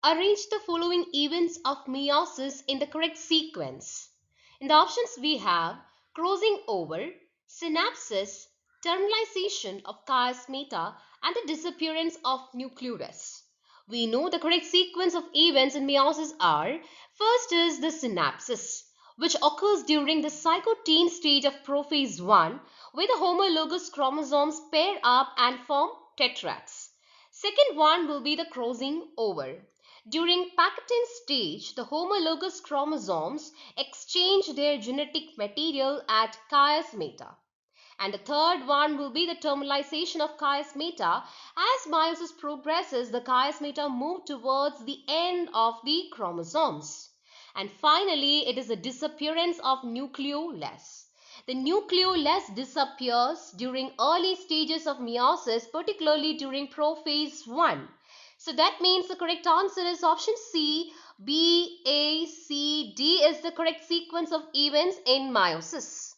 Arrange the following events of meiosis in the correct sequence. In the options we have crossing over, synapsis, terminalization of chiasmata, and the disappearance of nucleus. We know the correct sequence of events in meiosis are: first is the synapsis, which occurs during the zygote stage of prophase 1, where the homologous chromosomes pair up and form tetrads. Second one will be the crossing over. During Pachytene stage, the homologous chromosomes exchange their genetic material at chiasmata. And the third one will be the terminalization of chiasmata. As meiosis progresses, the chiasmata move towards the end of the chromosomes. And finally, it is the disappearance of nucleolus. The nucleolus disappears during early stages of meiosis, particularly during prophase 1. So that means the correct answer is option C. B, A, C, D is the correct sequence of events in meiosis.